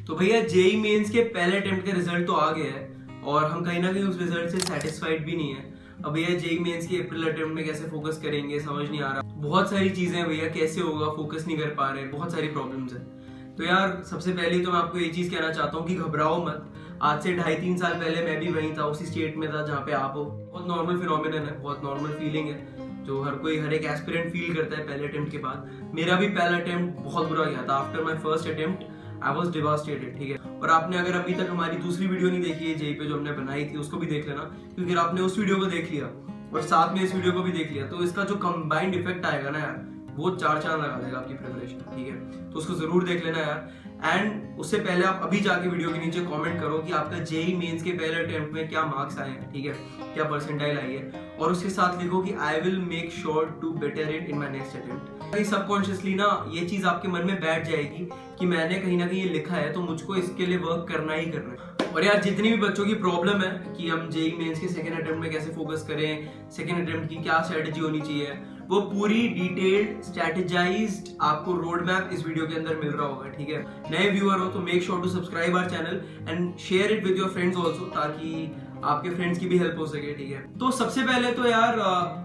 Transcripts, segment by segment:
तो भैया JEE mains के पहले अटेम्प्ट का रिजल्ट तो आ गया है और हम कहीं ना कहीं उस रिजल्ट से सेटिस्फाइड भी नहीं है। अब भैया जेई मेंस के अप्रैल अटेम्प्ट में कैसे फोकस करेंगे समझ नहीं आ रहा। बहुत सारी चीजें हैं भैया, कैसे होगा, फोकस नहीं कर पा रहे, बहुत सारी प्रॉब्लम्स हैं। तो यार सबसे पहले तो मैं आपको ये चीज कहना चाहता हूँ कि घबराओ मत। आज से 2.5-3 साल पहले मैं भी वहीं था, उसी स्टेट में था जहाँ पे आप हो। बहुत नॉर्मल फिनोमिनन है, बहुत नॉर्मल फीलिंग है जो हर एक एस्पिरेंट फील करता है पहले अटेम्प्ट के बाद। मेरा भी पहला अटेम्प्ट बहुत बुरा गया था। After my first attempt I was devastated, ठीक है। और आपने अगर अभी तक हमारी दूसरी वीडियो नहीं देखी है जेई पे जो हमने बनाई थी, उसको भी देख लेना, क्योंकि अगर आपने उस वीडियो को देख लिया और साथ में इस वीडियो को भी देख लिया तो इसका जो कंबाइंड इफेक्ट आएगा ना यार, वो 4 चांद लगा देगा आपकी प्रिपरेशन, ठीक है। तो उसको जरूर देख लेना यार। एंड उससे पहले आप अभी जाके वीडियो के नीचे कमेंट करो कि आपका जेई मेंस के पहले अटेम्प्ट में क्या मार्क्स आए हैं, ठीक है, क्या परसेंटाइल आई है, और उसके साथ लिखो कि I will make sure to better it in my next attempt. Subconsciously ना ये चीज आपके मन में बैठ जाएगी कि मैंने कहीं ना कहीं ये लिखा है तो मुझको इसके लिए वर्क करना ही करना है। और यार जितनी भी बच्चों की प्रॉब्लम है कि हम जेई मेंस के सेकंड अटेम्प्ट में कैसे फोकस करें, सेकंड अटेम्प्ट की क्या स्ट्रेटजी होनी चाहिए, वो पूरी डिटेल्ड स्ट्रेटेजाइज्ड आपको रोड मैप इस वीडियो के अंदर मिल रहा होगा, ठीक है। नए व्यूअर हो तो make sure to subscribe our channel and share it with your friends also, ताकि आपके फ्रेंड्स की भी हेल्प हो सके, ठीक है। तो सबसे पहले तो यार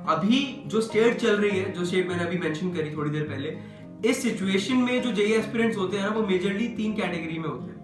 अभी जो स्टेट चल रही है, जो स्टेट मैंने अभी मेंशन करी थोड़ी देर पहले, इस सिचुएशन में जो जेई एस्पिरेंट्स होते हैं ना वो मेजरली 3 कैटेगरी में होते हैं।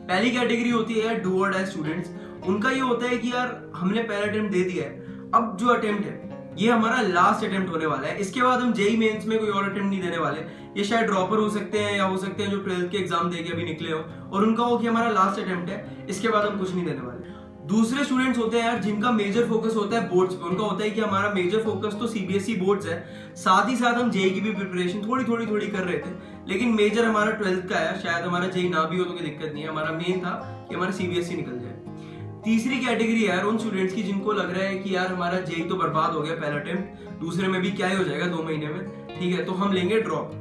पहली कैटेगरी होती है यार डू और डाई स्टूडेंट्स। उनका ये होता है कि यार हमने पहला अटेम्प्ट दे दिया है, अब जो अटेम्प्ट है ये हमारा लास्ट अटेम्प्ट होने वाला है, इसके बाद हम जेई मेंस में कोई और अटेम्प्ट नहीं देने वाले। ये शायद ड्रॉपर हो सकते हैं या हो सकते हैं जो 12th के एग्जाम दे के अभी निकले हो, और उनका वो कि हमारा लास्ट अटेम्प्ट है, इसके बाद हम कुछ नहीं देने वाले। दूसरे स्टूडेंट्स होते हैं यार जिनका मेजर फोकस होता है बोर्ड्स पे। उनका होता है कि हमारा मेजर फोकस तो सीबीएसई बोर्ड्स है, साथ ही साथ हम जेई की भी प्रिपरेशन थोड़ी कर रहे थे, लेकिन मेजर हमारा 12th का है। शायद हमारा जेई ना भी हो तो कोई दिक्कत नहीं है, हमारा मेन था कि हमारा सीबीएसई निकल जाए। तीसरी कैटेगरी यार उन स्टूडेंट्स की जिनको लग रहा है कि यार हमारा जेई तो बर्बाद हो गया पहला अटेम्प्ट, दूसरे में भी क्या ही हो जाएगा 2 महीने में, ठीक है, तो हम लेंगे ड्रॉप।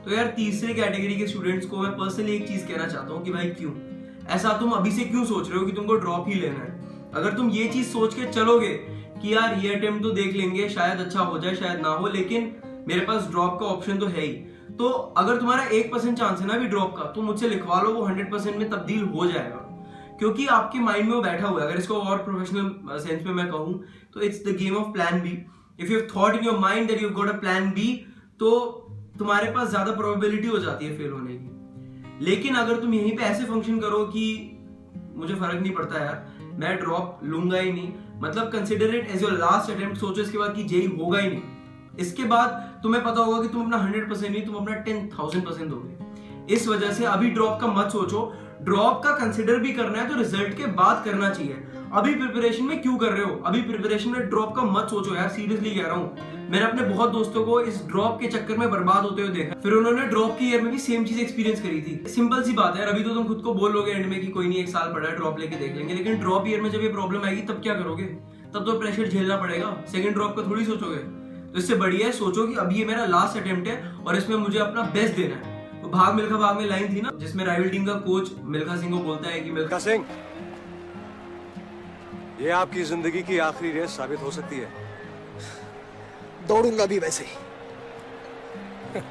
तो यार तीसरी कैटेगरी के स्टूडेंट्स को मैं पर्सनली एक चीज कहना चाहता हूँ कि भाई क्यों ऐसा तुम अभी से क्यों सोच रहे हो कि तुमको ड्रॉप ही लेना है। अगर तुम ये चीज सोच के चलोगे कि यार ये अटेम्प्ट तो देख लेंगे, शायद अच्छा हो जाए शायद ना हो, लेकिन मेरे पास ड्रॉप का ऑप्शन तो है ही, तो अगर तुम्हारा 1% चांस है ना भी ड्रॉप का, तो मुझसे लिखवा लो, वो 100% में तब्दील हो जाएगा, क्योंकि आपके माइंड में वो बैठा हुआ है। अगर इसको और प्रोफेशनल सेंस में मैं कहूं तो it's the game of plan B. If you have thought in your mind that you have got a plan B, तो तुम्हारे पास ज्यादा प्रोबेबिलिटी हो जाती है फेल होने की। लेकिन अगर तुम यहीं पे ऐसे फंक्शन करो कि मुझे फर्क नहीं पड़ता यार, मैं ड्रॉप लूंगा ही नहीं, मतलब consider it as your last attempt, सोचो इसके बाद कि जेई होगा ही नहीं, इसके बाद तुम्हें पता होगा कि तुम अपना 100% नहीं, तुम अपना 10,000% दोगे। इस वजह से अभी ड्रॉप का मत सोचो। ड्रॉप का कंसिडर भी करना है तो रिजल्ट के बाद करना चाहिए। अभी प्रिपरेशन में क्यों कर रहे हो, अभी प्रिपरेशन में ड्रॉप का मत सोचो यार, सीरियसली कह रहा हूँ। मैंने अपने बहुत दोस्तों को इस ड्रॉप के चक्कर में बर्बाद होते हुए देखा, फिर उन्होंने ड्रॉप के ईयर में भी सेम चीज एक्सपीरियंस करी थी। सिंपल सी बात है यार, अभी तो तुम खुद को बोलोगे एंड में कि कोई नहीं 1 साल पड़ा है ड्रॉप लेके देख लेंगे, लेकिन ड्रॉप ईयर में जब ये प्रॉब्लम आएगी तब क्या करोगे, तब तो प्रेशर झेलना पड़ेगा। सेकंड ड्रॉप का थोड़ी सोचोगे। तो इससे बढ़िया है सोचो कि अभी ये मेरा लास्ट अटेम्प्ट है और इसमें मुझे अपना बेस्ट देना है। तो भाग मिल्खा भाग में लाइन थी ना, जिसमें राइवल टीम का कोच मिल्खा सिंह को बोलता है कि मिल्खा सिंह, ये आपकी जिंदगी की आखिरी रेस साबित हो सकती है, दौड़ूंगा भी वैसे ही।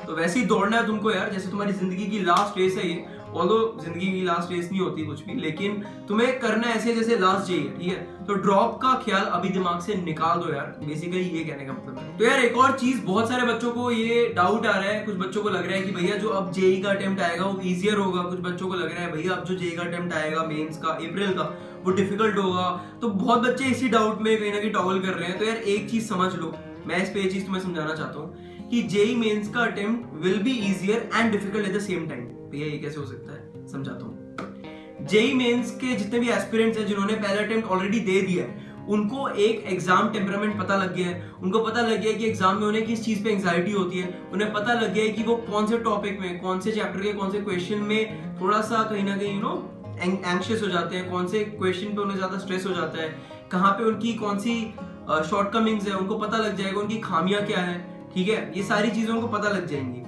तो वैसे ही दौड़ना है तुमको यार, जैसे तुम्हारी जिंदगी की लास्ट रेस है ये। ऑल्दो जिंदगी की लास्ट रेस नहीं होती कुछ भी, लेकिन तुम्हें करना ऐसे जैसे लास्ट जेई है, ठीक है। तो ड्रॉप का ख्याल अभी दिमाग से निकाल दो यार, बेसिकली ये कहने का मतलब है। तो यार एक और चीज, बहुत सारे बच्चों को ये डाउट आ रहा है, कुछ बच्चों को लग रहा है कि भैया जो अब जेई का अटेम्प्ट आएगा वो इजियर होगा, कुछ बच्चों को लग रहा है भैया अब जो जेई का अटेम्प्ट आएगा मेंस का अप्रैल का वो डिफिकल्ट होगा। तो बहुत बच्चे इसी डाउट में कहीं ना कहीं टॉगल कर रहे हैं। तो यार एक चीज समझ लो, मैं इस पे ये चीज तुम्हें समझाना चाहता हूँ कि जेई मेंस का attempt will be easier and difficult at the same time. भैया ये कैसे हो सकता है, समझाता हूँ। जेई मेंस के जितने भी एस्पिरेंट्स हैं जिन्होंने पहला अटेम्प्ट ऑलरेडी दे दिया है, उनको एक एग्जाम टेम्परामेंट पता लग गया है। उनको पता लग गया है कि एग्जाम में उन्हें किस चीज पे एंजाइटी होती है। उन्हें पता लग गया है कि वो कौन से टॉपिक में, कौन से चैप्टर के कौन से क्वेश्चन में थोड़ा सा कहीं ना कहीं एंग्शियस हो जाते हैं, कौन से क्वेश्चन पे उन्हें ज्यादा स्ट्रेस हो जाता है, कहाँ पे उनकी कौन सी शॉर्टकमिंग्स है, उनको पता लग जाएगा, उनकी खामियां क्या है, ठीक है। ये सारी चीजें उनको पता लग जाएंगी।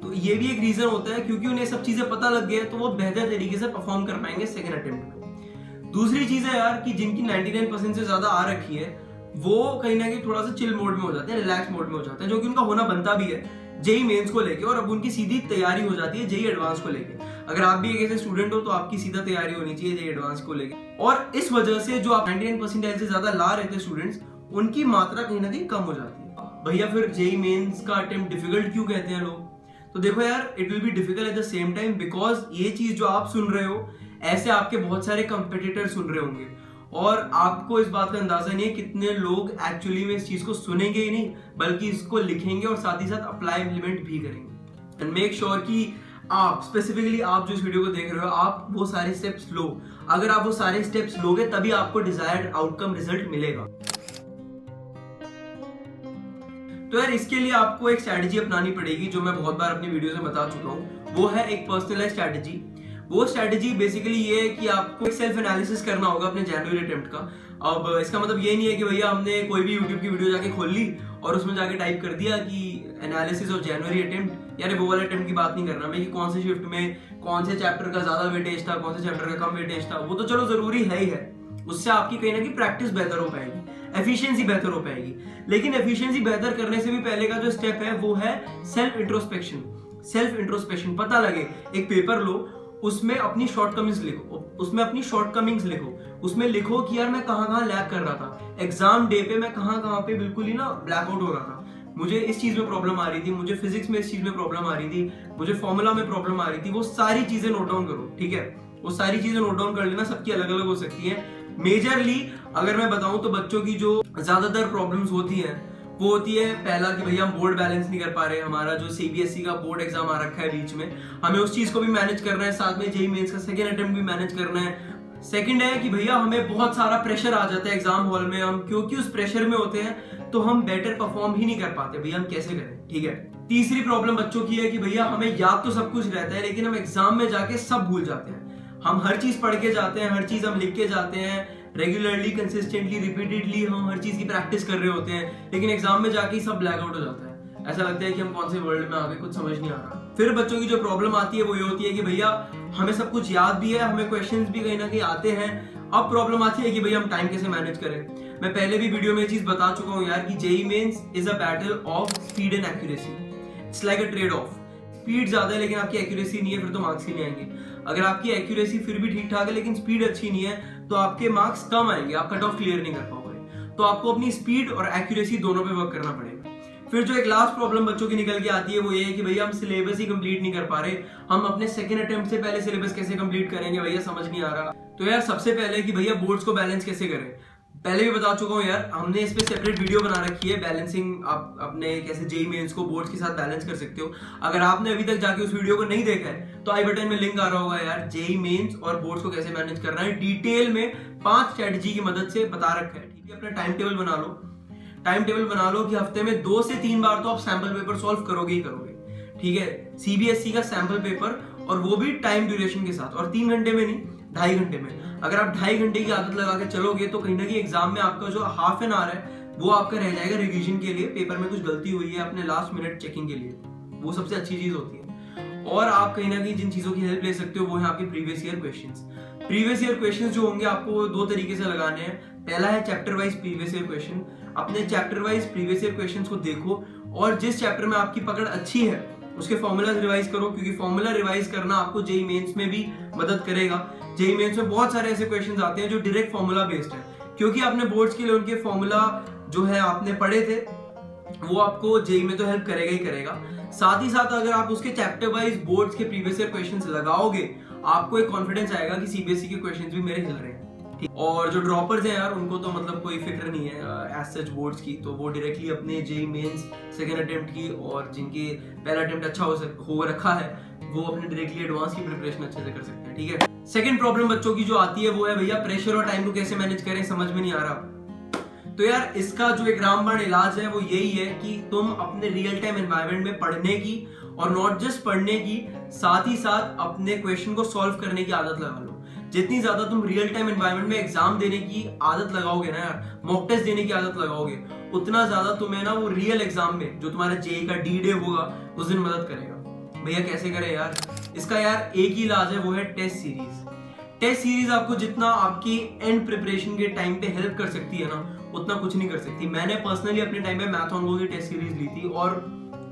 तो ये भी एक रीजन होता है, क्योंकि उन्हें सब चीजें पता लग गया तो वो बेहतर तरीके से परफॉर्म कर पाएंगे सेकंड अटेम्प्ट में। दूसरी चीज है यार कि जिनकी 99% से ज्यादा आ रखी है, वो कहीं ना कहीं थोड़ा सा चिल मोड में हो जाते हैं, रिलैक्स मोड में हो जाते हैं, जो कि उनका होना बनता भी है। जेई मेंस को लेके, और अब उनकी सीधी तैयारी हो जाती है जेई एडवांस को लेके। अगर आप भी एक ऐसे स्टूडेंट हो तो आपकी सीधा तैयारी होनी चाहिए जेई एडवांस को लेके। और इस वजह से जो आप 99% से ज्यादा ला रहे थे स्टूडेंट्स, उनकी मात्रा कहीं ना कहीं कम हो जाती है। भैया फिर जेई मेंस का अटेम्प्ट डिफिकल्ट क्यों कहते हैं लोग? तो देखो यार, it will be difficult at the same time, because ये चीज जो आप सुन रहे हो, ऐसे आपके बहुत सारे कंपेटिटर सुन रहे होंगे, और आपको इस बात का अंदाजा नहीं है कितने लोग एक्चुअली में इस चीज को सुनेंगे ही नहीं, बल्कि इसको लिखेंगे और साथ ही साथ अप्लाई इम्प्लीमेंट भी करेंगे। एंड मेक श्योर कि आप स्पेसिफिकली आप जो इस वीडियो को देख रहे हो, आप वो सारे स्टेप्स लो। अगर आप वो सारे स्टेप्स लोगे तभी आपको डिजायर्ड आउटकम रिजल्ट मिलेगा। तो यार इसके लिए आपको एक स्ट्रैटेजी अपनानी पड़ेगी, जो मैं बहुत बार अपनी वीडियोस में बता चुका हूँ। वो है एक पर्सनलाइज्ड स्ट्रैटेजी। वो स्ट्रैटेजी बेसिकली ये है कि आपको एक सेल्फ एनालिसिस करना होगा अपने जनवरी अटेम्प्ट का। अब इसका मतलब ये नहीं है कि भैया हमने कोई भी यूट्यूब की वीडियो जाके खोल ली और उसमें जाके टाइप कर दिया कि एनालिसिस ऑफ जनवरी अटेम्प्ट। यार वो वाले अटेम्प्ट की बात नहीं करना मैं, कि कौन से शिफ्ट में कौन से चैप्टर का ज्यादा वेटेज था, कौन से चैप्टर का कम वेटेज था। वो तो चलो जरूरी है ही है, उससे आपकी कहीं ना कहीं प्रैक्टिस बेहतर हो पाएगी, एफिशिएंसी बेहतर हो पाएगी। लेकिन एफिशिएंसी बेहतर करने से भी पहले का जो स्टेप है वो है सेल्फ इंट्रोस्पेक्शन। सेल्फ इंट्रोस्पेक्शन पता लगे, एक पेपर लो, उसमें अपनी शॉर्टकमिंग्स लिखो, उसमें लिखो कि यार मैं कहाँ लैग कर रहा था, एग्जाम डे पे मैं कहाँ पे बिल्कुल ही ना ब्लैकआउट हो रहा था, मुझे इस चीज में प्रॉब्लम आ रही थी, मुझे फिजिक्स में इस चीज में प्रॉब्लम आ रही थी, मुझे फॉर्मूला में प्रॉब्लम आ रही थी। वो सारी चीजें नोट डाउन करो, ठीक है? वो सारी चीजें नोट डाउन कर लेना, सबकी अलग अलग हो सकती है। मेजरली अगर मैं बताऊं तो बच्चों की जो ज्यादातर प्रॉब्लम्स होती हैं वो होती है, पहला कि भैया हम बोर्ड बैलेंस नहीं कर पा रहे, हमारा जो सीबीएसई का बोर्ड एग्जाम आ रखा है बीच में, हमें उस चीज को भी मैनेज करना है, साथ में जेईई मेंस का सेकंड अटेम्प्ट भी मैनेज करना है। सेकंड है कि भैया हमें बहुत सारा प्रेशर आ जाता है एग्जाम हॉल में, हम क्योंकि उस प्रेशर में होते हैं तो हम बेटर परफॉर्म ही नहीं कर पाते। भैया हम कैसे करें, ठीक है? तीसरी प्रॉब्लम बच्चों की है कि भैया हमें याद तो सब कुछ रहता है, लेकिन हम एग्जाम में जाके सब भूल जाते हैं। हम हर चीज पढ़ के जाते हैं, हर चीज हम लिख के जाते हैं, रेगुलरली, कंसिस्टेंटली, रिपीटेडली हम हर चीज की प्रैक्टिस कर रहे होते हैं, लेकिन एग्जाम में जाके सब ब्लैक आउट हो जाता है। ऐसा लगता है कि हम कौन से वर्ल्ड में आ गए, कुछ समझ नहीं आ रहा। फिर बच्चों की जो प्रॉब्लम आती है वो ये होती है कि भैया हमें सब कुछ याद भी है, हमें क्वेश्चंस भी कहीं ना कहीं आते हैं, अब प्रॉब्लम आती है कि भैया हम टाइम कैसे मैनेज करें। मैं पहले भी वीडियो में ये चीज बता चुका हूँ यार कि JEE mains is a battle of speed and accuracy. It's like a trade off. Speed ज्यादा है लेकिन आपकी एक्यूरेसी नहीं है, फिर तो मार्क्स ही नहीं आएंगे। अगर आपकी एक्यूरेसी फिर भी ठीक ठाक है लेकिन स्पीड अच्छी नहीं है तो आपके मार्क्स कम आएंगे, आप कट ऑफ क्लियर नहीं कर पाओगे। तो आपको अपनी स्पीड और एक्यूरेसी दोनों पे वर्क करना पड़ेगा। फिर जो एक लास्ट प्रॉब्लम बच्चों की निकल के आती है वो ये है कि भैया हम सिलेबस ही कंप्लीट नहीं कर पा रहे, हम अपने सेकंड अटेम्प्ट से पहले सिलेबस कैसे कंप्लीट करेंगे भैया, समझ नहीं आ रहा। तो यार सबसे पहले कि भैया बोर्ड्स को बैलेंस कैसे करें, पहले भी बता चुका हूँ यार, हमने इस पे सेपरेट वीडियो बना रखी है, बैलेंसिंग आप अपने कैसे जेईई मेंस को बोर्ड्स के साथ बैलेंस कर सकते हो। अगर आपने अभी तक जाके उस वीडियो को नहीं देखा है तो आई बटन में लिंक आ रहा होगा यार, जेईई मेंस और बोर्ड्स को कैसे मैनेज करना है डिटेल में 5 स्ट्रेटजी की मदद से बता रखा है, ठीक है? अपना टाइम टेबल बना लो, टाइम टेबल बना लो कि हफ्ते में 2 से 3 बार तो आप सैंपल पेपर सॉल्व करोगे ही करोगे, ठीक है? सीबीएसई का सैंपल पेपर, और वो भी टाइम ड्यूरेशन के साथ, और 3 घंटे में नहीं, 2.5 घंटे में। अगर आप 2.5 घंटे की आदत लगा के चलोगे तो कहीं ना कहीं एग्जाम में आपका जो हाफ एन आवर है वो आपका रह जाएगा रिवीजन के लिए, पेपर में कुछ गलती हुई है अपने लास्ट मिनट चेकिंग के लिए, वो सबसे अच्छी चीज होती है। और आप कहीं ना कहीं जिन चीजों की हेल्प ले सकते हो वो है आपके previous year questions. Previous year questions जो होंगे आपको 2 तरीके से लगाने हैं। पहला है chapter wise previous year question. अपने chapter wise previous year questions को देखो और जिस चैप्टर में आपकी पकड़ अच्छी है उसके फॉर्मूलाज रिवाइज करो, क्योंकि फॉर्मूला रिवाइज करना आपको जेईई मेंस में भी मदद करेगा। जेईई मेंस में बहुत सारे ऐसे क्वेश्चंस आते हैं जो डायरेक्ट फॉर्मूला बेस्ड है, क्योंकि आपने बोर्ड्स के लिए उनके फॉर्मूला जो है आपने पढ़े थे, वो आपको जेईई में तो हेल्प करेगा ही करेगा। साथ ही साथ अगर आप उसके चैप्टर वाइज बोर्ड्स के प्रीवियस ईयर क्वेश्चंस लगाओगे, आपको एक कॉन्फिडेंस आएगा कि सीबीएसई के क्वेश्चंस भी मेरे हिल रहे हैं। और जो ड्रॉपर्स हैं यार उनको तो मतलब कोई फिक्र नहीं है एज सच बोर्ड्स की, तो वो डायरेक्टली अपने जेईई मेंस सेकंड अटेम्प्ट की, और जिनके पहला अटेम्प्ट अच्छा हो रखा है वो अपने डायरेक्टली एडवांस की प्रिपरेशन अच्छे से कर सकते हैं, ठीक है? सेकंड प्रॉब्लम बच्चों की जो आती है वो है भैया प्रेशर और टाइम को कैसे मैनेज करें, समझ में नहीं आ रहा। तो यार इसका जो एक रामबाण इलाज है वो यही है कि तुम अपने रियल टाइम एनवायरनमेंट में पढ़ने की, और नॉट जस्ट पढ़ने की, साथ ही साथ अपने क्वेश्चन को सॉल्व करने की आदत लगा लो। जितनी ज्यादा तुम रियल टाइम एनवायरनमेंट में एग्जाम देने की आदत लगाओगे ना यार, मॉक टेस्ट देने की आदत लगाओगे, उतना ज्यादा तुम्हें ना वो रियल एग्जाम में जो तुम्हारा जेईई का डी डे होगा उस दिन मदद करेगा। भैया कैसे करें यार? इसका यार एक ही इलाज है, वो है टेस्ट सीरीज। टेस्ट सीरीज आपको जितना आपकी एंड प्रिपरेशन के टाइम पे हेल्प कर सकती है ना, उतना कुछ नहीं कर सकती। मैंने पर्सनली अपने टाइम पे मैथॉनगो की टेस्ट सीरीज ली थी और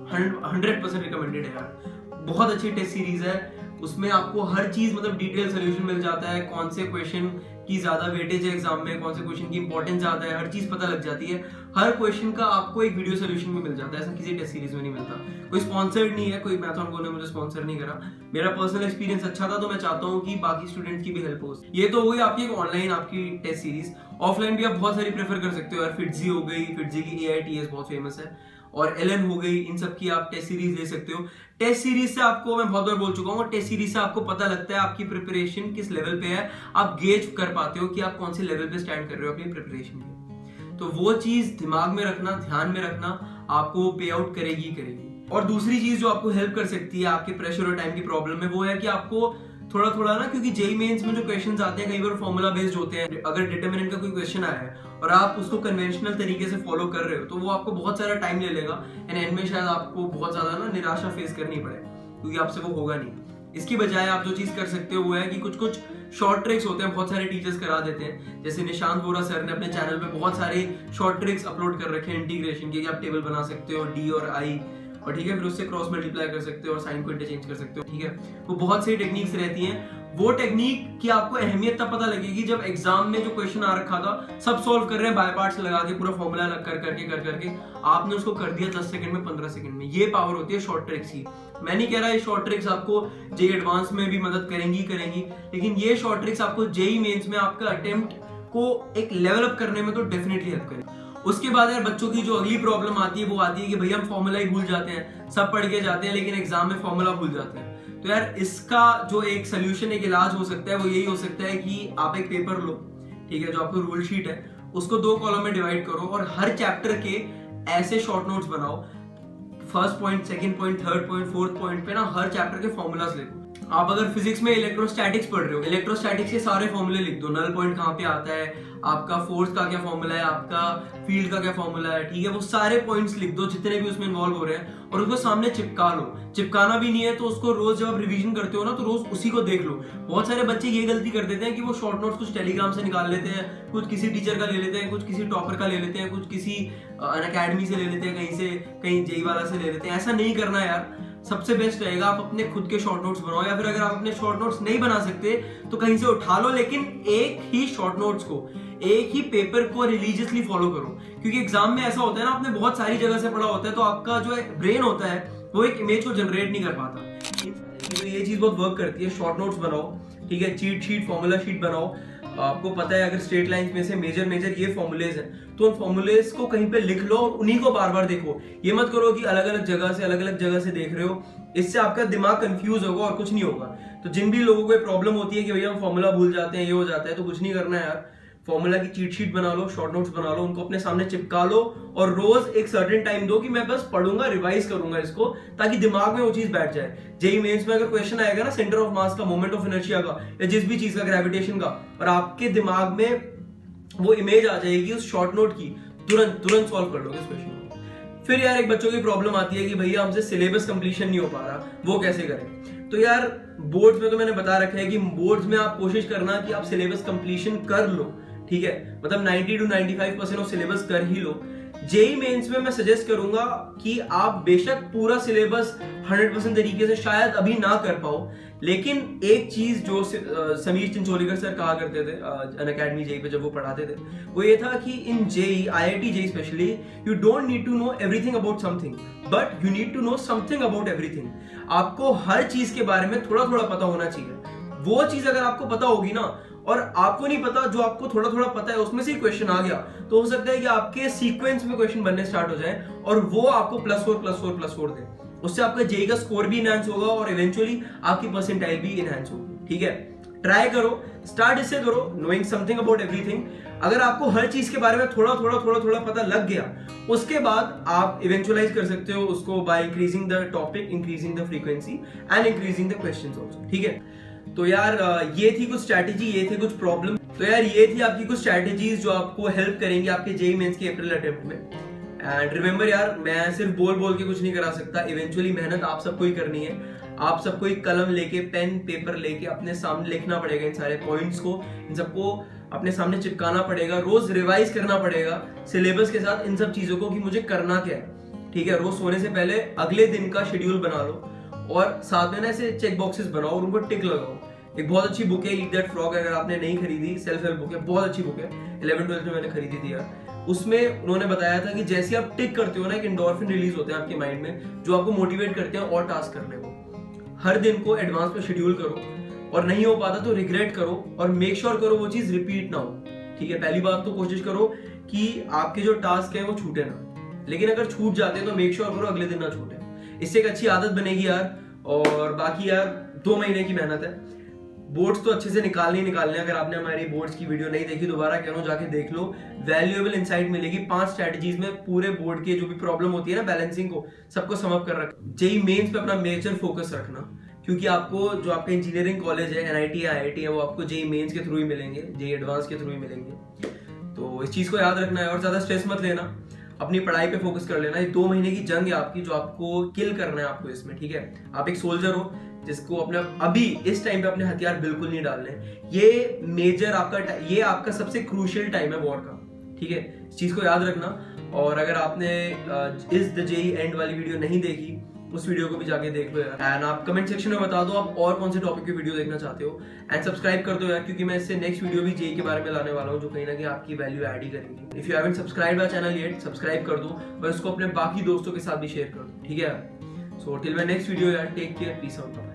100% रिकमेंडेड है यार। बहुत अच्छी टेस्ट सीरीज है, उसमें आपको हर चीज मतलब डिटेल सोल्यूशन मिल जाता है, कौन से क्वेश्चन की ज्यादा वेटेज है एग्जाम में, कौन से क्वेश्चन की इंपॉर्टेंस ज्यादा है, हर चीज पता लग जाती है। हर क्वेश्चन का आपको एक वीडियो सोल्यूशन भी मिल जाता है, ऐसा किसी टेस्ट सीरीज में नहीं मिलता। कोई स्पॉन्सर्ड नहीं है, कोई मैथन को ने मुझे स्पॉन्सर नहीं करा, मेरा पर्सनल एक्सपीरियंस अच्छा था तो मैं चाहता हूँ कि बाकी स्टूडेंट्स की भी हेल्प हो। ये तो हुई आपकी एक ऑनलाइन आपकी टेस्ट सीरीज। ऑफलाइन भी आप बहुत सारी प्रेफर कर सकते हो यार, फिटजी हो गई, फिटजी की AITS बहुत फेमस है, और LN हो गई, इन सब की आप टेस्ट सीरीज ले सकते हो। टेस्ट सीरीज से आपको, मैं बहुत बार बोल चुका हूँ, टेस्ट सीरीज से आपको पता लगता है आपकी प्रिपरेशन किस लेवल पे है, आप गेज कर पाते हो कि आप कौन से लेवल पे स्टैंड कर रहे हो अपनी प्रिपरेशन के। तो वो चीज दिमाग में रखना, ध्यान में रखना, आपको पे आउट करेगी करेगी। और दूसरी चीज जो आपको हेल्प कर सकती है आपके प्रेशर और टाइम की प्रॉब्लम में, वो है कि आपको थोड़ा थोड़ा ना, क्योंकि जेईई मेंस में जो क्वेश्चंस आते हैं कई बार फॉर्मूला बेस्ड होते हैं। अगर डिटरमिनेंट का कोई क्वेश्चन आया है और आप उसको कन्वेंशनल तरीके से फॉलो कर रहे हो तो वो आपको बहुत सारा टाइम ले लेगा, एंड एंड में शायद आपको बहुत ज्यादा ना निराशा फेस करनी पड़े, क्योंकि आपसे वो होगा नहीं। इसकी बजाय आप जो चीज कर सकते हो वो है कि कुछ कुछ शॉर्ट ट्रिक्स होते हैं, बहुत सारे टीचर्स करा देते हैं। जैसे निशांत वोरा सर ने अपने चैनल पे बहुत सारे शॉर्ट ट्रिक्स अपलोड कर रखे हैं इंटीग्रेशन के, कि आप टेबल बना सकते हो D और I, और ठीक है, फिर उससे क्रॉस मल्टीप्लाई कर सकते हो और साइन को इंटरचेंज कर सकते हो। ठीक है, वो बहुत सारी टेक्निक्स रहती हैं। वो टेक्निक की आपको अहमियत तब पता लगेगी जब एग्जाम में जो क्वेश्चन आ रखा था सब सॉल्व कर रहे हैं बाय पार्ट्स लगा के, पूरा फॉर्मूला कर करके आपने उसको कर दिया 10 सेकंड में, 15 सेकंड में। ये पावर होती है शॉर्ट ट्रिक्स की। मैं नहीं कह रहा ये शॉर्ट ट्रिक्स आपको जेईई एडवांस में भी मदद करेंगी, लेकिन ये शॉर्ट ट्रिक्स आपको जेईई मेंस में आपका अटेम्प्ट को एक लेवल अप करने में तो डेफिनेटली हेल्प करेगी। उसके बाद यार बच्चों की जो अगली प्रॉब्लम आती है वो आती है कि भैया हम फॉर्मूला ही भूल जाते हैं, सब पढ़ के जाते हैं लेकिन एग्जाम में फॉर्मूला भूल जाते हैं। तो यार इसका जो एक सोल्यूशन, एक इलाज हो सकता है वो यही हो सकता है कि आप एक पेपर लो, ठीक है, जो आपको रूल शीट है उसको 2 कॉलम में डिवाइड करो और हर चैप्टर के ऐसे शॉर्ट नोट्स बनाओ। First point, second point, third point, fourth point पे ना हर चैप्टर के फॉर्मूलाज लिखो। आप अगर फिजिक्स में इलेक्ट्रोस्टैटिक्स पढ़ रहे हो, इलेक्ट्रोस्टैटिक्स के सारे फॉर्मूले लिख दो, नल पॉइंट कहाँ पे आता है, आपका फोर्स का क्या फॉर्मूला है, आपका फील्ड का क्या फॉर्मूला है, ठीक है, वो सारे पॉइंट्स लिख दो जितने भी उसमें इन्वॉल्व हो रहे हैं, और उसको सामने चिपका लो। चिपकाना भी नहीं है तो उसको रोज जब आप रिवीजन करते हो ना तो रोज उसी को देख लो। बहुत सारे बच्चे ये गलती कर देते हैं कि वो शॉर्ट नोट्स कुछ टेलीग्राम से निकाल लेते हैं, कुछ किसी टीचर का ले लेते हैं, कुछ किसी टॉपर का ले लेते हैं, कुछ किसी अनअकैडमी से ले लेते हैं, कहीं से कहीं जेईई वाला से ले लेते हैं। ऐसा नहीं करना यार। सबसे बेस्ट रहेगा आप अपने खुद के शॉर्ट नोट्स बनाओ, या फिर अगर आप अपने शॉर्ट नोट्स नहीं बना सकते तो कहीं से उठा लो, लेकिन एक ही शॉर्ट नोट्स को, एक ही पेपर को रिलीजियसली फॉलो करो। क्योंकि एग्जाम में ऐसा होता है ना, आपने बहुत सारी जगह से पढ़ा होता है तो आपका जो ब्रेन होता है वो एक इमेज को जनरेट नहीं कर पाता। तो ये चीज बहुत वर्क करती है। शॉर्ट नोट्स बनाओ, ठीक है, चीट शीट, फॉर्मूला शीट बनाओ। आपको पता है अगर स्ट्रेट लाइंस में से मेजर ये फॉर्मूलेज हैं तो उन फॉर्मूलेज को कहीं पे लिख लो और उन्हीं को बार बार देखो। ये मत करो कि अलग अलग जगह से देख रहे हो, इससे आपका दिमाग कंफ्यूज होगा और कुछ नहीं होगा। तो जिन भी लोगों को प्रॉब्लम होती है कि भैया हम फॉर्मूला भूल जाते हैं, ये हो जाता है, तो कुछ नहीं करना है यार। फॉर्मूला की चीट शीट बना लो, शॉर्ट नोट्स बना लो, उनको अपने सामने चिपका लो और रोज एक सर्टेन टाइम दो कि मैं बस पढ़ूंगा, रिवाइज करूंगा इसको, ताकि दिमाग में वो चीज बैठ जाए। जेईई मेंस में अगर क्वेश्चन आएगा ना सेंटर ऑफ मास का, मोमेंट ऑफ इनर्शिया का, या जिस भी चीज का, ग्रेविटेशन का, और आपके दिमाग में वो इमेज आ जाएगी उस शॉर्ट नोट की, तुरंत सॉल्व कर लोगे इस क्वेश्चन को। फिर यार एक बच्चों की प्रॉब्लम आती है कि भैया हमसे सिलेबस कंप्लीशन नहीं हो पा रहा, वो कैसे करें। तो यार बोर्ड्स में तो मैंने बता रखा है कि बोर्ड्स में आप कोशिश करना कि आप सिलेबस कंप्लीशन कर लो, ठीक है, मतलब 90 to 95% ऑफ सिलेबस कर ही लो। जेईई मेंस में मैं सजेस्ट करूंगा कि आप बेशक पूरा सिलेबस 100% तरीके से शायद अभी ना कर पाओ, लेकिन एक चीज जो समीर चिंचोलीकर सर कहा करते थे अनअकैडमी जेईई पे जब वो पढ़ाते थे, वो ये था कि in JEE, IIT JEE specially, you don't need to know everything about something, but you need to know something about everything. आपको हर चीज के बारे में थोड़ा थोड़ा पता होना चाहिए। वो चीज अगर आपको पता होगी ना, और आपको नहीं पता, जो आपको थोड़ा थोड़ा पता है उसमें से ही क्वेश्चन आ गया, तो हो सकता है कि आपके सीक्वेंस में क्वेश्चन बनने स्टार्ट हो जाए और वो आपको +4 दे। उससे आपका जेईई का स्कोर भी इनहैंस होगा और इवेंचुअली आपकी परसेंटाइल भी इनहैंस होगी, ठीक है। ट्राई करो, स्टार्ट इससे करो, नोइंग समथिंग अबाउट एवरीथिंग। अगर आपको हर चीज के बारे में थोड़ा पता लग गया, उसके बाद आप इवेंचुअलाइज कर सकते हो उसको by increasing the topic, increasing the frequency and increasing the questions also, ठीक है। तो यार ये थी कुछ स्ट्रैटेजी, ये थे कुछ प्रॉब्लम। तो यार ये थी आपकी कुछ स्ट्रैटेजीज जो आपको हेल्प करेंगी आपके जेईई मेंस के अप्रैल अटेम्प्ट में। एंड रिमेंबर यार, मैं सिर्फ बोल के कुछ नहीं करा सकता, इवेंचुअली मेहनत आप सबको ही करनी है। आप सबको एक कलम लेके, पेन पेपर लेके अपने सामने लिखना पड़ेगा इन सारे पॉइंट्स को, इन सबको अपने सामने चिपकाना पड़ेगा, रोज रिवाइज करना पड़ेगा सिलेबस के साथ इन सब चीजों को कि मुझे करना क्या है। ठीक है, रोज सोने से पहले अगले दिन का शेड्यूल बना लो और साथ में ना ऐसे चेक बॉक्सेस बनाओ और उनको टिक लगाओ। एक बहुत अच्छी बुक है ईट दैट फ्रॉग, अगर आपने नहीं खरीदी, सेल्फ हेल्प बुक है, बहुत अच्छी बुक है, 11th-12th में मैंने खरीदी थी यार। उसमें उन्होंने बताया था कि जैसे आप टिक करते हो ना, एक एंडोर्फिन रिलीज होते हैं आपके माइंड में जो आपको मोटिवेट करते हैं और टास्क करने को। हर दिन को एडवांस में शेड्यूल करो और नहीं हो पाता तो रिग्रेट करो और मेक श्योर करो वो चीज रिपीट ना हो। ठीक है, पहली बात तो कोशिश करो कि आपके जो टास्क है वो छूटे ना, लेकिन अगर छूट जाते हैं तो मेक श्योर करो अगले दिन ना छूटे। इससे एक अच्छी आदत बनेगी यार। और बाकी यार 2 महीने की मेहनत है, बोर्ड्स तो अच्छे से निकालने हैं। अगर आपने हमारी बोर्ड्स की वीडियो नहीं देखी, दोबारा कह रहा हूं जाके देख लो, वैल्यूएबल इंसाइट मिलेगी। 5 स्ट्रेटजीज में पूरे बोर्ड के जो भी प्रॉब्लम होती है ना बैलेंसिंग को, सबको सम अप कर रखा। जेईई मेंस पे अपना मेजर फोकस रखना, क्योंकि आपको जो आपका इंजीनियरिंग कॉलेज है, एनआईटी या आईआईटी है, वो आपको जेईई मेंस के थ्रू ही मिलेंगे, जेईई एडवांस के थ्रू ही मिलेंगे। तो इस चीज को याद रखना है और ज्यादा स्ट्रेस मत लेना, अपनी पढ़ाई पे फोकस कर लेना। ये 2 महीने की जंग है आपकी जो आपको किल करना है आपको इसमें। ठीक है, आप एक सोल्जर हो जिसको अपने अभी इस टाइम पे अपने हथियार बिल्कुल नहीं डालने। ये मेजर ये आपका सबसे क्रूशियल टाइम है वॉर का। ठीक है, इस चीज को याद रखना। और अगर आपने इस द जेईई एंड वाली वीडियो नहीं देखी, उस वीडियो को भी जाके देख लो यार। एंड आप कमेंट सेक्शन में बता दो आप और कौन से टॉपिक की वीडियो देखना चाहते हो। एंड सब्सक्राइब कर दो यार, क्योंकि मैं इससे नेक्स्ट वीडियो भी जेईई के बारे में लाने वाला हूँ जो कहीं ना कहीं आपकी वैल्यू ऐड ही करेंगी। If you haven't subscribed our channel yet, subscribe कर दो और उसको अपने बाकी दोस्तों के साथ भी शेयर कर दो। ठीक है, so till my next video यार, टेक केयर, पीस आउट।